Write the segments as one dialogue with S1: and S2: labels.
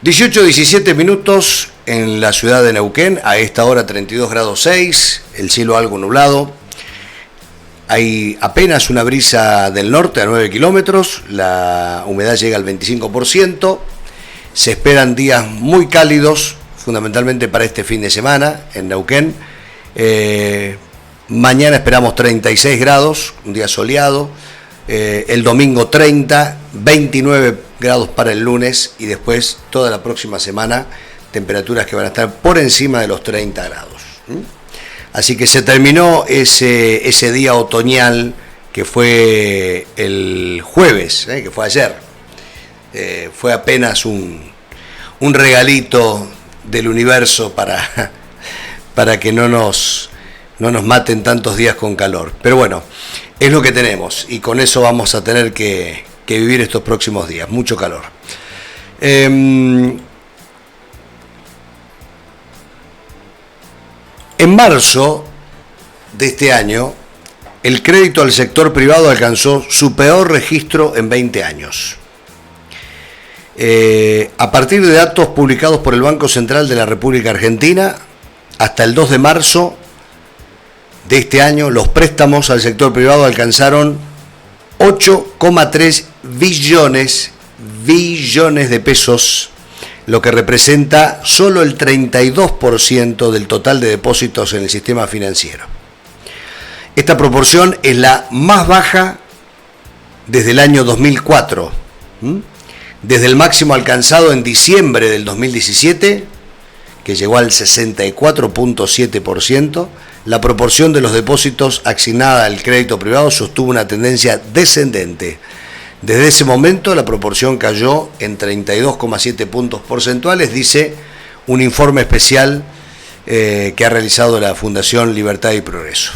S1: 17 minutos en la ciudad de Neuquén, a esta hora 32 grados 6, el cielo algo nublado. Hay apenas una brisa del norte a 9 kilómetros, la humedad llega al 25%, se esperan días muy cálidos, fundamentalmente para este fin de semana en Neuquén. Mañana esperamos 36 grados, un día soleado, el domingo 30, 29 grados para el lunes y después toda la próxima semana temperaturas que van a estar por encima de los 30 grados. Así que se terminó ese día otoñal que fue el jueves, que fue ayer. Fue apenas un regalito del universo para que no nos maten tantos días con calor. Pero bueno, es lo que tenemos y con eso vamos a tener que vivir estos próximos días. Mucho calor. En marzo de este año, el crédito al sector privado alcanzó su peor registro en 20 años. A partir de datos publicados por el Banco Central de la República Argentina, hasta el 2 de marzo de este año, los préstamos al sector privado alcanzaron 8,3 billones de pesos, lo que representa solo el 32% del total de depósitos en el sistema financiero. Esta proporción es la más baja desde el año 2004. Desde el máximo alcanzado en diciembre del 2017, que llegó al 64,7%, la proporción de los depósitos asignada al crédito privado sostuvo una tendencia descendente. Desde ese momento la proporción cayó en 32,7 puntos porcentuales, dice un informe especial que ha realizado la Fundación Libertad y Progreso.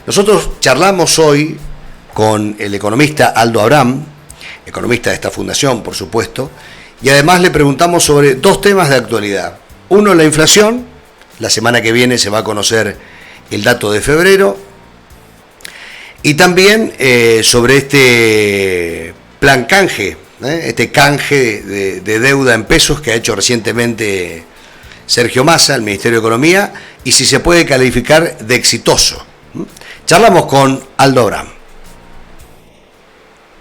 S1: Nosotros charlamos hoy con el economista Aldo Abrán, economista de esta fundación, por supuesto, y además le preguntamos sobre dos temas de actualidad. Uno, la inflación. La semana que viene se va a conocer el dato de febrero. Y también sobre este plan canje, este canje de deuda en pesos que ha hecho recientemente Sergio Massa, el Ministerio de Economía, y si se puede calificar de exitoso. Charlamos con Aldo Abrán.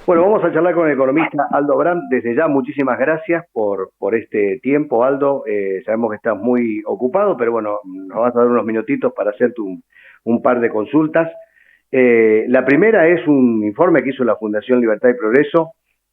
S1: Bueno, vamos a charlar con el economista Aldo Abrán. Desde ya, muchísimas gracias por este tiempo, Aldo. Sabemos que estás muy ocupado, pero bueno, nos vas a dar unos minutitos para hacerte un par de consultas. La primera es un informe que hizo la Fundación Libertad y Progreso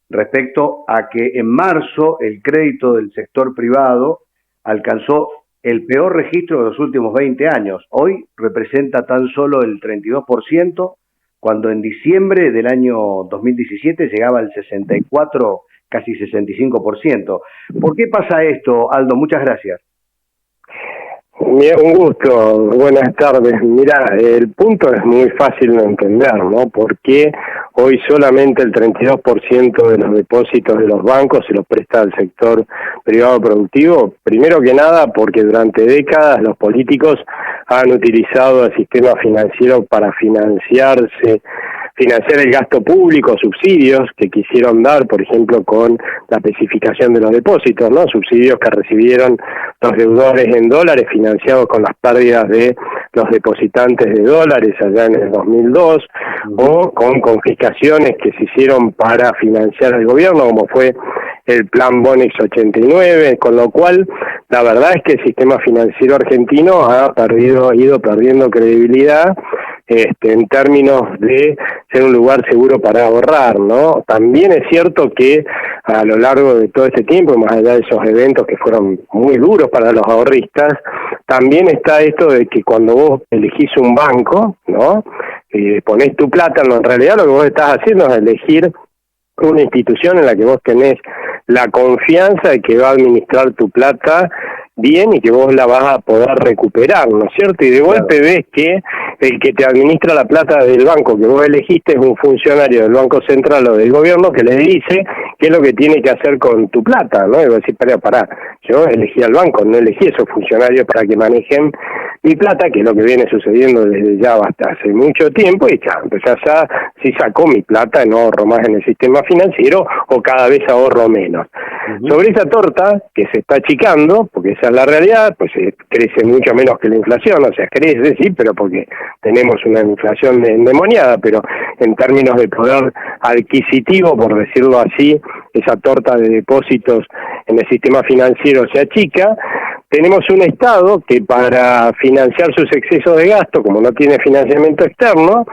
S1: respecto a que en marzo el crédito del sector privado alcanzó el peor registro de los últimos 20 años. Hoy representa tan solo el 32%, cuando en diciembre del año 2017 llegaba al 64, casi 65%. ¿Por qué pasa esto, Aldo? Muchas gracias.
S2: Un gusto, buenas tardes. Mira, el punto es muy fácil de entender, ¿no? ¿Por qué hoy solamente el 32% de los depósitos de los bancos se los presta al sector privado productivo? Primero que nada, porque durante décadas los políticos han utilizado el sistema financiero para financiar el gasto público, subsidios que quisieron dar, por ejemplo, con la especificación de los depósitos, ¿no? Subsidios que recibieron los deudores en dólares financiados con las pérdidas de los depositantes de dólares allá en el 2002, o con confiscaciones que se hicieron para financiar al gobierno, como fue el plan Bonex 89, con lo cual la verdad es que el sistema financiero argentino ha ido perdiendo credibilidad en términos de ser un lugar seguro para ahorrar, ¿no? También es cierto que a lo largo de todo este tiempo, más allá de esos eventos que fueron muy duros para los ahorristas, también está esto de que cuando vos elegís un banco, ¿no? Ponés tu plata, no, en realidad lo que vos estás haciendo es elegir una institución en la que vos tenés la confianza de que va a administrar tu plata bien y que vos la vas a poder recuperar, ¿no es cierto? Y de golpe ves que el que te administra la plata del banco que vos elegiste es un funcionario del Banco Central o del gobierno que le dice qué es lo que tiene que hacer con tu plata, ¿no? Y vos decís, pará, yo elegí al banco, no elegí a esos funcionarios para que manejen mi plata, que es lo que viene sucediendo desde ya hace mucho tiempo, y ya, empezás si saco mi plata, no ahorro más en el sistema financiero o cada vez ahorro menos. Sobre esa torta, que se está achicando, porque esa es la realidad, pues crece mucho menos que la inflación, o sea, crece, sí, pero porque tenemos una inflación endemoniada, pero en términos de poder adquisitivo, por decirlo así, esa torta de depósitos en el sistema financiero se achica. Tenemos un Estado que para financiar sus excesos de gasto, como no tiene financiamiento externo,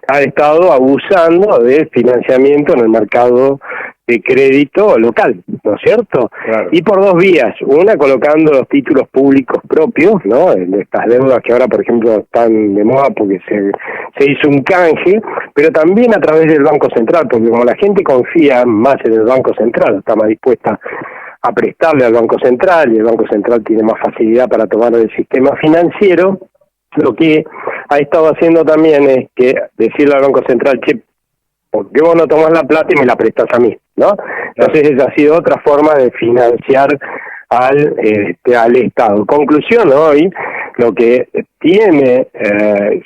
S2: ha estado abusando de financiamiento en el mercado de crédito local, ¿no es cierto?
S1: Claro.
S2: Y por dos vías, una colocando los títulos públicos propios, ¿no? En estas deudas que ahora, por ejemplo, están de moda porque se hizo un canje, pero también a través del Banco Central, porque como la gente confía más en el Banco Central, está más dispuesta a prestarle al Banco Central, y el Banco Central tiene más facilidad para tomar el sistema financiero, lo que ha estado haciendo también es que decirle al Banco Central, che, ¿por qué vos no tomás la plata y me la prestás a mí? ¿No? Entonces esa ha sido otra forma de financiar al Estado. Conclusión, hoy lo que tiene,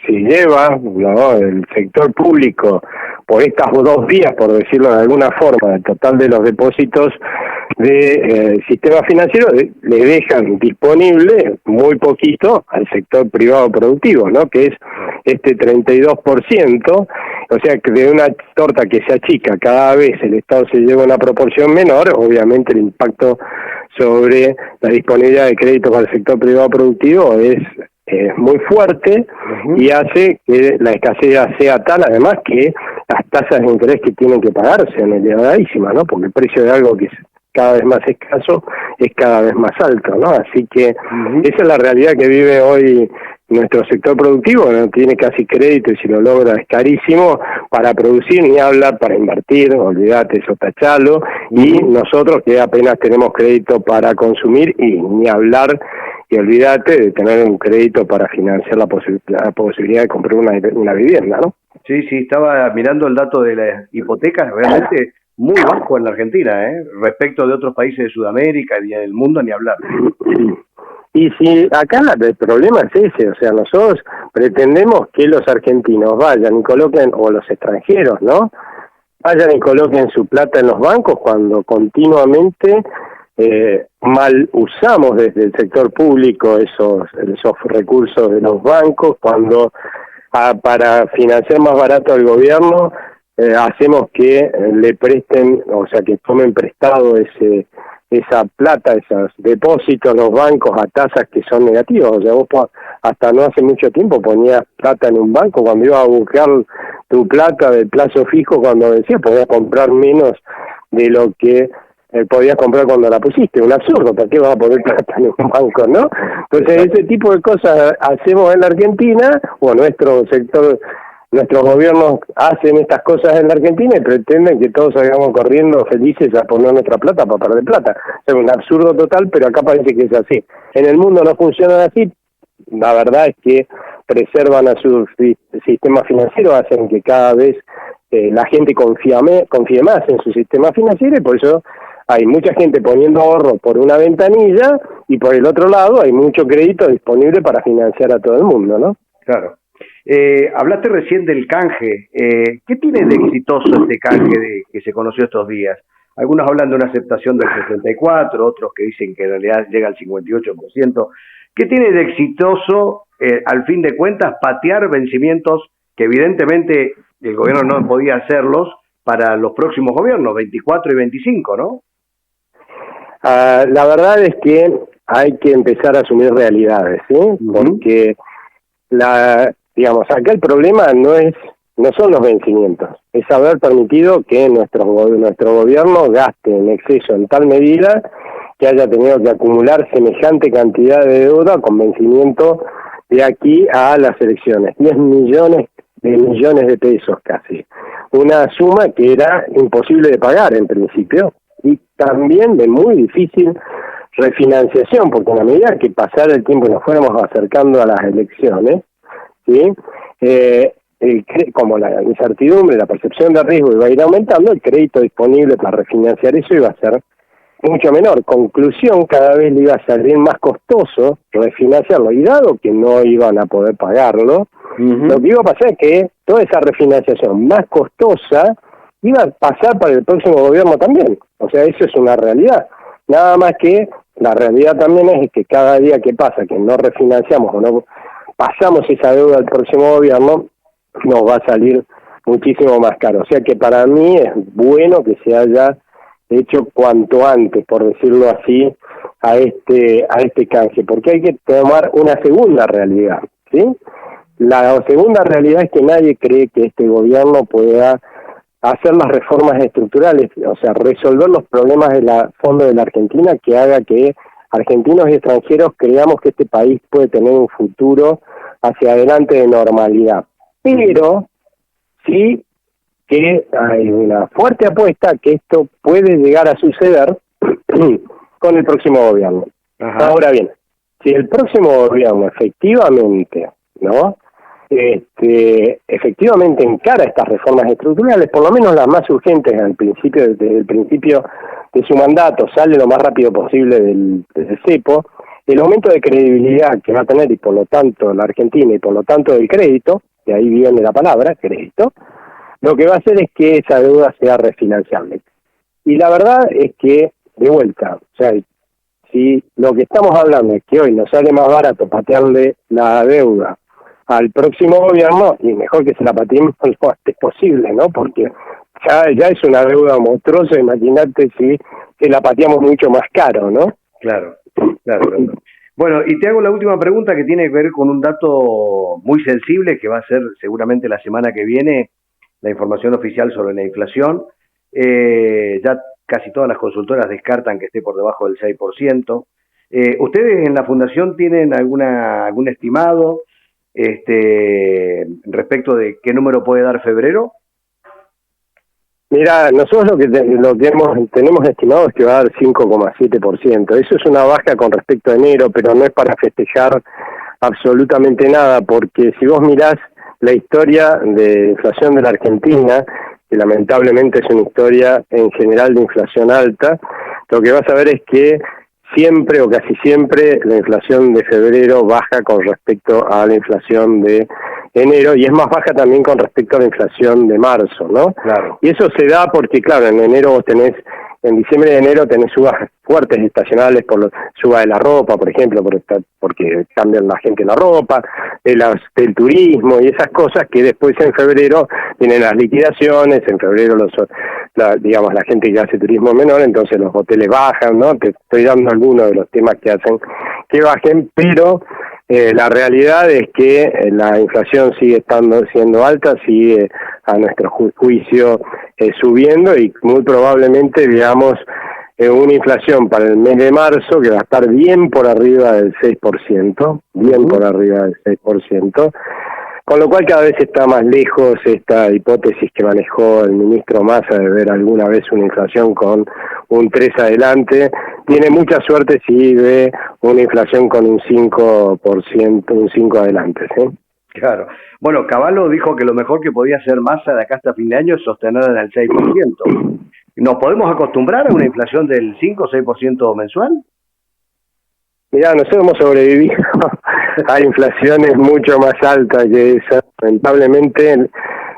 S2: si lleva, ¿no?, el sector público por estas dos vías, por decirlo de alguna forma, el total de los depósitos de sistema financiero, le dejan disponible muy poquito al sector privado productivo, ¿no?, que es este 32%, o sea que de una torta que se achica cada vez el Estado se lleva una proporción menor, obviamente el impacto sobre la disponibilidad de crédito para el sector privado productivo es muy fuerte y hace que la escasez sea tal, además, que las tasas de interés que tienen que pagar sean elevadísimas, ¿no? Porque el precio de algo que es cada vez más escaso es cada vez más alto, ¿no? Así que esa es la realidad que vive hoy nuestro sector productivo, no tiene casi crédito y si lo logra es carísimo para producir, ni hablar para invertir, olvídate, eso tachalo, y nosotros que apenas tenemos crédito para consumir y ni hablar, y olvídate de tener un crédito para financiar la posibilidad de comprar una vivienda, ¿no?
S1: Sí, estaba mirando el dato de las hipotecas, realmente muy bajo en la Argentina, respecto de otros países de Sudamérica y del mundo, ni hablar.
S2: Y si acá el problema es ese, o sea, nosotros pretendemos que los argentinos vayan y coloquen, o los extranjeros, ¿no?, vayan y coloquen su plata en los bancos cuando continuamente mal usamos desde el sector público esos recursos de los bancos, cuando para financiar más barato al gobierno hacemos que le presten, o sea, que tomen prestado esa plata, esos depósitos, los bancos a tasas que son negativas. O sea, vos hasta no hace mucho tiempo ponías plata en un banco, cuando ibas a buscar tu plata del plazo fijo, cuando decías podías comprar menos de lo que podías comprar cuando la pusiste. Un absurdo, ¿para qué vas a poner plata en un banco, no? Entonces ese tipo de cosas hacemos en la Argentina, o nuestro sector, nuestros gobiernos hacen estas cosas en la Argentina y pretenden que todos salgamos corriendo felices a poner nuestra plata para perder plata. Es un absurdo total, pero acá parece que es así. En el mundo no funciona así. La verdad es que preservan a su sistema financiero, hacen que cada vez la gente confíe más en su sistema financiero, y por eso hay mucha gente poniendo ahorro por una ventanilla y por el otro lado hay mucho crédito disponible para financiar a todo el mundo, ¿no?
S1: Claro. Hablaste recién del canje. ¿Qué tiene de exitoso este canje que se conoció estos días? Algunos hablan de una aceptación del 64%, otros que dicen que en realidad llega al 58%. ¿Qué tiene de exitoso, al fin de cuentas, patear vencimientos que evidentemente el gobierno no podía hacerlos para los próximos gobiernos, 24 y 25, ¿no?
S2: La verdad es que hay que empezar a asumir realidades, ¿sí? Porque digamos, acá el problema no son los vencimientos, es haber permitido que nuestro gobierno gaste en exceso en tal medida que haya tenido que acumular semejante cantidad de deuda con vencimiento de aquí a las elecciones, 10 millones de pesos casi, una suma que era imposible de pagar en principio y también de muy difícil refinanciación, porque en la medida que pasara el tiempo y nos fuéramos acercando a las elecciones, ¿sí? Como la incertidumbre, la percepción de riesgo iba a ir aumentando, el crédito disponible para refinanciar eso iba a ser mucho menor. Conclusión, cada vez le iba a salir más costoso refinanciarlo, y dado que no iban a poder pagarlo, lo que iba a pasar es que toda esa refinanciación más costosa iba a pasar para el próximo gobierno también. O sea, eso es una realidad. Nada más que la realidad también es que cada día que pasa, que no refinanciamos o no pasamos esa deuda al próximo gobierno, nos va a salir muchísimo más caro. O sea que para mí es bueno que se haya hecho cuanto antes, por decirlo así, a este canje, porque hay que tomar una segunda realidad, ¿sí? La segunda realidad es que nadie cree que este gobierno pueda hacer las reformas estructurales, o sea, resolver los problemas de la fondo de la Argentina que haga que argentinos y extranjeros creamos que este país puede tener un futuro hacia adelante de normalidad. Pero sí que hay una fuerte apuesta que esto puede llegar a suceder con el próximo gobierno. Ajá. Ahora bien, si el próximo gobierno efectivamente, ¿no? Efectivamente encara estas reformas estructurales, por lo menos las más urgentes desde el principio de su mandato, sale lo más rápido posible del cepo, el aumento de credibilidad que va a tener y por lo tanto la Argentina y por lo tanto el crédito, de ahí viene la palabra, crédito, lo que va a hacer es que esa deuda sea refinanciable. Y la verdad es que, de vuelta, o sea, si lo que estamos hablando es que hoy nos sale más barato patearle la deuda al próximo gobierno, y mejor que se la pateemos lo antes posible, ¿no? Porque ya es una deuda monstruosa, imagínate si la pateamos mucho más caro, ¿no?
S1: Claro. Bueno, y te hago la última pregunta que tiene que ver con un dato muy sensible que va a ser seguramente la semana que viene la información oficial sobre la inflación. Ya casi todas las consultoras descartan que esté por debajo del 6%. ¿Ustedes en la Fundación tienen algún estimado respecto de qué número puede dar febrero?
S2: Mira, nosotros lo que tenemos estimado es que va a dar 5,7%. Eso es una baja con respecto a enero, pero no es para festejar absolutamente nada, porque si vos mirás la historia de inflación de la Argentina, que lamentablemente es una historia en general de inflación alta, lo que vas a ver es que siempre o casi siempre la inflación de febrero baja con respecto a la inflación de enero, y es más baja también con respecto a la inflación de marzo, ¿no?
S1: Claro.
S2: Y eso se da porque, claro, en diciembre y enero tenés subas fuertes estacionales por suba de la ropa, por ejemplo, porque cambian la gente la ropa, del turismo y esas cosas que después en febrero tienen las liquidaciones, en febrero digamos la gente que hace turismo menor, entonces los hoteles bajan, ¿no? Te estoy dando algunos de los temas que hacen que bajen, pero la realidad es que la inflación sigue siendo alta, sigue a nuestro juicio subiendo, y muy probablemente veamos una inflación para el mes de marzo que va a estar bien por arriba del 6%, por arriba del 6%, con lo cual cada vez está más lejos esta hipótesis que manejó el ministro Massa de ver alguna vez una inflación con un 3 adelante. Tiene mucha suerte si ve una inflación con un 5%, un 5 adelante, ¿sí?
S1: Claro. Bueno, Cavallo dijo que lo mejor que podía hacer Massa de acá hasta fin de año es sostenerla en el 6%. ¿Nos podemos acostumbrar a una inflación del 5 o 6% mensual?
S2: Mirá, nosotros hemos sobrevivido a inflaciones mucho más altas que esa, lamentablemente,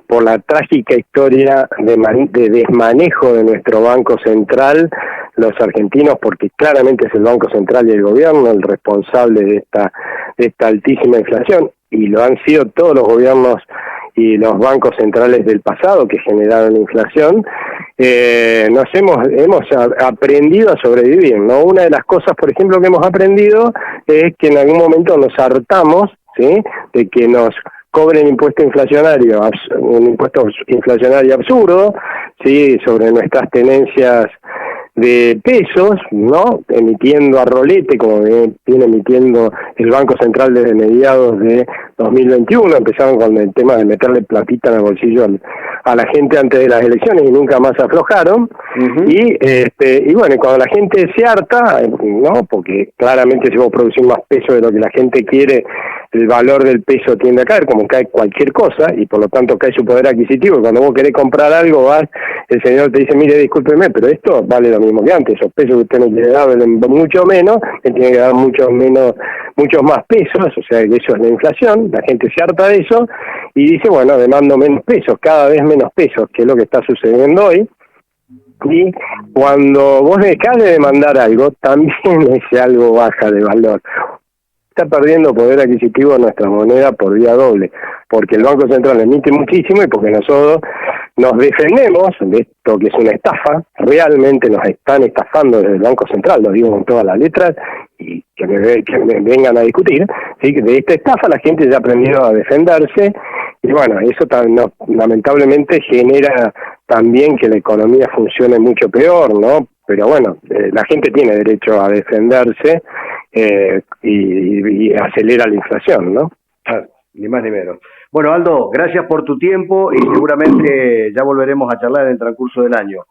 S2: por la trágica historia de desmanejo de nuestro Banco Central, los argentinos, porque claramente es el Banco Central y el gobierno el responsable de esta altísima inflación, y lo han sido todos los gobiernos y los bancos centrales del pasado que generaron la inflación. Hemos aprendido a sobrevivir, ¿no? Una de las cosas, por ejemplo, que hemos aprendido es que en algún momento nos hartamos, ¿sí?, de que nos cobren un impuesto inflacionario absurdo, ¿sí?, sobre nuestras tenencias de pesos, ¿no?, emitiendo a rolete, como viene emitiendo el Banco Central desde mediados de 2021, empezaron con el tema de meterle platita en el bolsillo a la gente antes de las elecciones y nunca más aflojaron. Y bueno, cuando la gente se harta, ¿no?, porque claramente si vos producís más peso de lo que la gente quiere, el valor del peso tiende a caer, como cae cualquier cosa, y por lo tanto cae su poder adquisitivo, y cuando vos querés comprar algo, el señor te dice, mire, discúlpeme, pero esto vale lo mismo que antes, esos pesos que usted no quiere dar valen mucho menos, él tiene que dar muchos más pesos, o sea que eso es la inflación, la gente se harta de eso, y dice, bueno, demando menos pesos, cada vez menos pesos, que es lo que está sucediendo hoy, Y cuando vos dejás de demandar algo, también ese algo baja de valor. Está perdiendo poder adquisitivo nuestra moneda por vía doble, porque el Banco Central emite muchísimo y porque nosotros nos defendemos de esto que es una estafa. Realmente nos están estafando desde el Banco Central, lo digo con todas las letras, y que me vengan a discutir. ¿Sí? De esta estafa la gente ya ha aprendido a defenderse, y bueno, eso lamentablemente genera también que la economía funcione mucho peor, ¿no? Pero bueno, la gente tiene derecho a defenderse, y acelera la inflación, ¿no?
S3: Ah, ni más ni menos. Bueno, Aldo, gracias por tu tiempo y seguramente ya volveremos a charlar en el transcurso del año.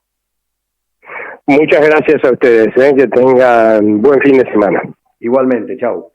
S2: Muchas gracias a ustedes, que tengan buen fin de semana.
S3: Igualmente, chau.